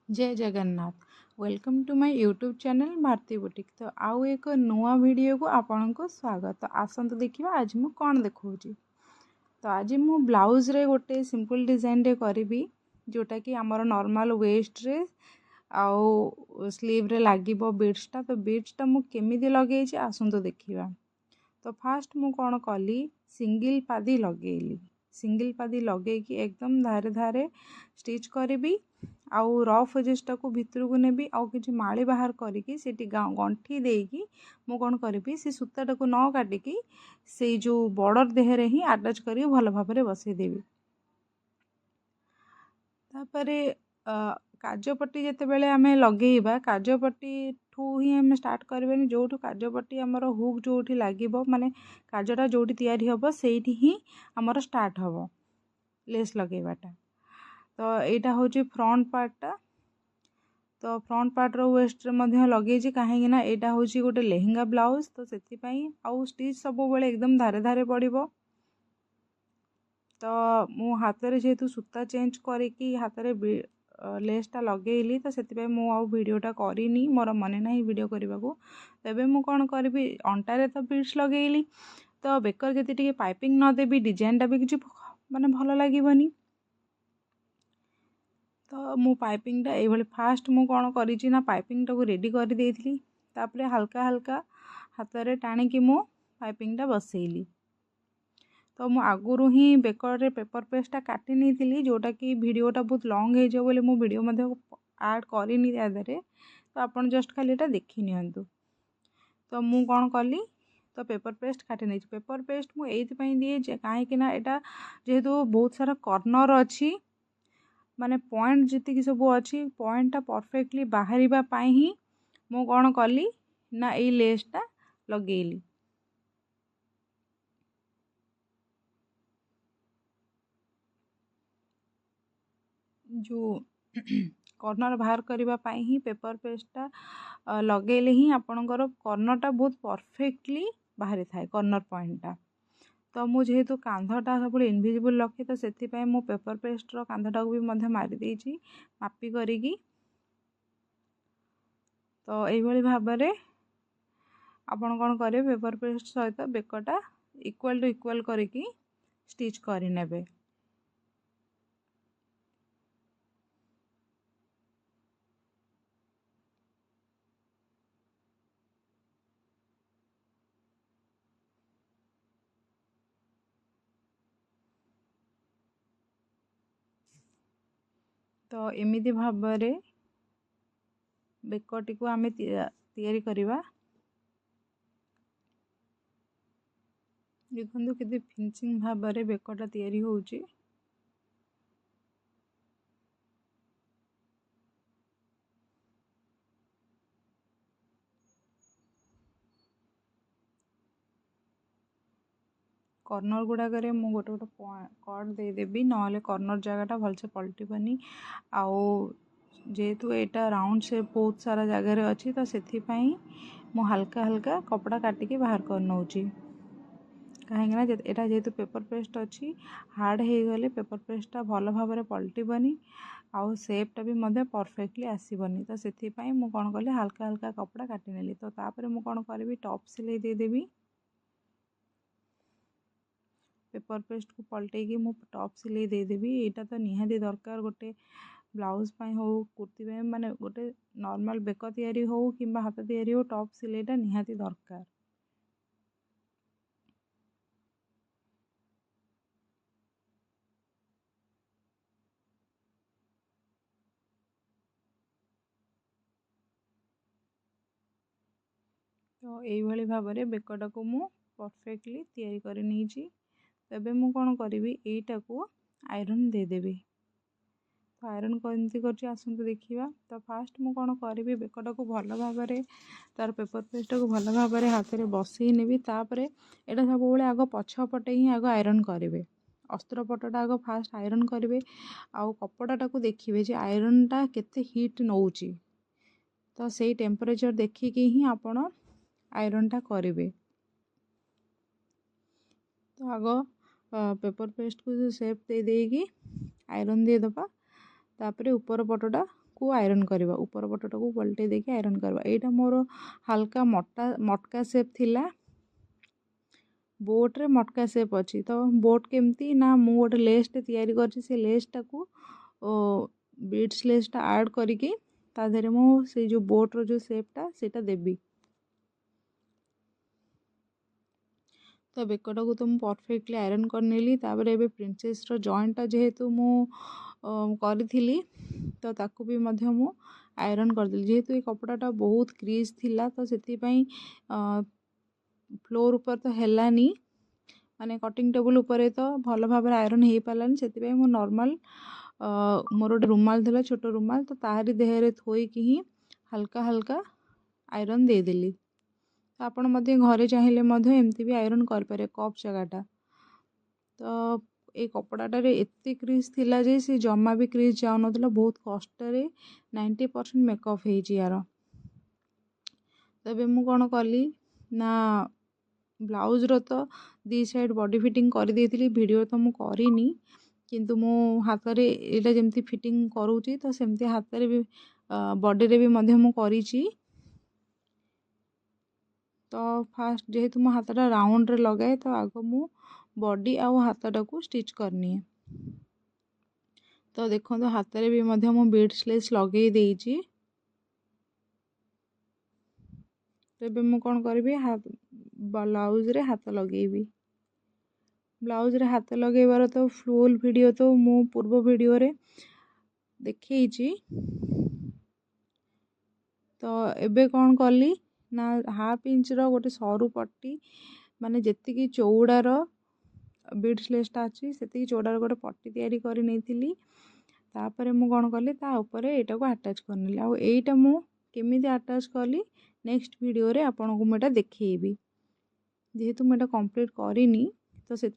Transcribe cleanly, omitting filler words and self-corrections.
जय Jagannath. Welcome to my YouTube channel Bharati boutique. तो आउ एक नुआ वीडियो को आपण को स्वागत। तो आसंत देखिए आज मु कौन देखौची। तो आज मु ब्लाउज रे गोटे सिंपल डिजाइन रे करी जोटा कि आमर नॉर्मल वेस्ट रे आउ स्लीव रे लागिबो बीड्सटा। तो बीड्सटा मु केमिति लगेइछि आसंत देखिबा। तो फास्ट मु कौन कली सिंगल पादी लगेली। सिंगल पादी लगे कि एकदम धारे धारे स्टिच करी आउ रफ एजेसटा को भितर को नेबी आउ किछि माली बाहर करिकी सेठी गंठी देकी मु कोन करबी से सूताटा को न काटिकी से जो बॉर्डर देहरे ही अटैच करी भल भाबरे बसई देबी। तापरे काजपट्टी जेतेबेले आमे लगेइबा काजपट्टी ठू ही आमे स्टार्ट करबेनी जोठू काजपट्टी हमर हुक जोठी लागिबो माने काजटा जोठी तयारी हबो सेठी ही हमर स्टार्ट हबो लेस लगेइबाटा। तो एटा होची फ्रंट पार्टटा। तो फ्रंट पार्ट रो वेस्ट रे मध्य लगेइछि काहेकि ना एटा होची गोटे लेहेंगा ब्लाउज। तो सेति पई आउ स्टिच सब बेले एकदम धारे धारे पड़िबो। तो मु हाथ रे जेतु सूता चेंज करिकी हाथ रे लेसटा लगेइली तो सेति पई मु आउ वीडियोटा करिनी मोर मने नाही वीडियो करबाको। तबे मु कोन करबी अंटा रे तो बीड्स लगेइली तो बेकर जति टिके पाइपिंग न देबी डिजाइनटा भी किछि माने भलो लागिबनी। तो मु पाइपिंगटा ए भली फास्ट मु कोन करिछि ना पाइपिंगटा को रेडी कर देइथिली। तापरे हल्का हल्का हाथ रे टाणी कि मु पाइपिंगटा बसैली। तो मु आगुरु ही बेकर रे पेपर पेस्टटा काटी नैथिली जोटा कि वीडियोटा बहुत लॉन्ग हे जो बोले मु वीडियो मध्ये ऐड करिनी यादरे। तो आपण जस्ट खाली एटा देखि नियंतु। तो मु कोन कली तो पेपर पेस्ट काटी नै। पेपर पेस्ट मु एथि पई दिए काहे कि ना एटा जेहेतु बहुत सारा कॉर्नर अछि माने पॉइंट जति कि सब अछि पॉइंटटा परफेक्टली बाहरिबा पई ही मु कोन कली ना ए लेसटा लगेली। जो कॉर्नर बाहर करबा पई ही पेपर पेस्टटा लगेले ही आपणकर कॉर्नरटा बहुत परफेक्टली बाहरी थाए कॉर्नर पॉइंटटा। तो मु जेहेतु कांधटा सब इनविजिबल रखे तो सेति पई मु पेपर पेस्ट रो कांधटा को भी मध्य मारी देइछि मापी करिकी। तो एई भली भाबरे आपण कोन करे पेपर पेस्ट सहित बेकटा इक्वल टू इक्वल करिकी स्टिच करि नेबे। तो एमिति भाबरे बेकटी को आमे तयारी करिबा। देखंतु केते फिनिशिंग भाबरे बेकटा तयारी होउची। कॉर्नर गुड़ा करे मु गोटे गोटे कट दे देबी नहले कॉर्नर जगहटा भलसे पलटिबनी। आउ जेहेतु एटा राउंड शेप बहुत सारा जगह रे अछि तो सेथि पई मु हल्का हल्का कपड़ा काटिकी बाहर कर नउची। काहेकि ना एटा जेहेतु पेपर पेस्ट अछि हार्ड हे गले पेपर पेस्टटा भलो भाबरे पलटिबनी आउ शेपटा भी मध्य परफेक्टली आसीबनी। तो सेथि पई मु कोन करले हल्का हल्का कपड़ा काटि नेली। तो तापरे मु कोन करबी टॉप सिलाई दे देबी। पेपर पेस्ट को पलटे की मु टॉप सिलाई दे देबी। एटा तो निहाती दरकार गोटे ब्लाउज पई हो कुर्ती पई माने गोटे नॉर्मल बेक तयारी हो किंबा हाथ तयारी हो टॉप सिलाईटा निहाती दरकार। तो एई भली भाबरे बेकटा को मु परफेक्टली तयारी करि नैछि। तबे मु कोन करिवि एटा को आयरन दे देबी। तो आयरन केमती करछि आसंतु देखिबा। तो फास्ट मु कोन करिवि बेकटा को भलो भाबरे तार पेपर पेस्ट को भलो भाबरे हाथ रे बसई नेबी। तापरे एटा सब बेले आगो पछ पटे ही आगो आयरन करिवे। अस्त्र पटटा आगो फास्ट आयरन करिवे आउ कपड़ाटा को देखिवे जे आयरनटा केते हीट नउची। तो सेही टेम्परेचर देखिकी ही आपण आयरनटा करिवे। तो आगो पेपर पेस्ट को शेप दे देगी आयरन दे दबा। तापरे ऊपर पटटा को आयरन करवा ऊपर पटटा को पलटे देके आयरन करवा। एटा मोर हल्का मटका शेप थिला। बोट रे मटका शेप अच्छी तो बोट केमती ना मु गोटे लेसटे तैयारी करछि से लेसटा को बीड्स लेसटा ऐड करिकी ता देहरे मु से जो बोट रो जो शेपटा सेटा देबी। तो बेकटा को तो मु परफेक्टली आयरन करनेली। तापर एबे प्रिंसेस रो जॉइंटटा जेहेतु मु करिथिली तो ताकू भी मध्य मु आयरन करदेली। जेहेतु ये कपड़ाटा बहुत क्रीज थिला तो सेति पई फ्लोर ऊपर तो हेलानी माने कटिंग टेबल ऊपर तो भल भाव आयरन हो पारानी। से मु नॉर्मल मोर गोटे रुमाल था छोट रुमाल तो ताहारी देहरे थोईकी ही हल्का हल्का आयरन देदेली। तो आपण मध्य घरे चाहिए एमती भी आयरन कर कप जगहटा। तो ये कपड़ाटे एत क्रीज थिला जे से जमा भी क्रीज जाऊन बहुत कष्ट 90% मेकअप हो यार। तबे मु कौन कली ना ब्लाउज रो तो दी साइड बॉडी फिटिंग कर देती वीडियो तो मु करिनी किंतु मो हाथ रे एटा जेमती फिटिंग करूची तो सेमती हाथ रे भी बॉडी रे भी मध्य मु करिची। तो फास्ट जेहेतु मो हाथटा राउंड रे लगाए तो आगो मु बॉडी आउ हाथटा को स्टिच करनी। तो देखो तो हाथ रे भी मध्य मु बीड्स लेस लगे देइची। तेबे मु कौन करी हाथ ब्लाउज रे हाथ लगेबी। ब्लाउज रे हाथ लगेबार तो फुल वीडियो तो मु पूर्व वीडियो रे देखैची। तो एबे कौन कली ना हाफ इंच रो गोटे सरू पट्टी माने जेतिकी चौड़ार बीड्स लेसटा अच्छी से चौड़ार गोटे पट्टी तैयारी कर नहीं। तापर मु कौन कली ता ऊपर एटा को अटैच करनेली। आउ एटा मु केमिति अटैच कली नेक्स्ट वीडियो रे आपन को मेटा देखैबी। जेहेतु मेटा कंप्लीट करिनी तो से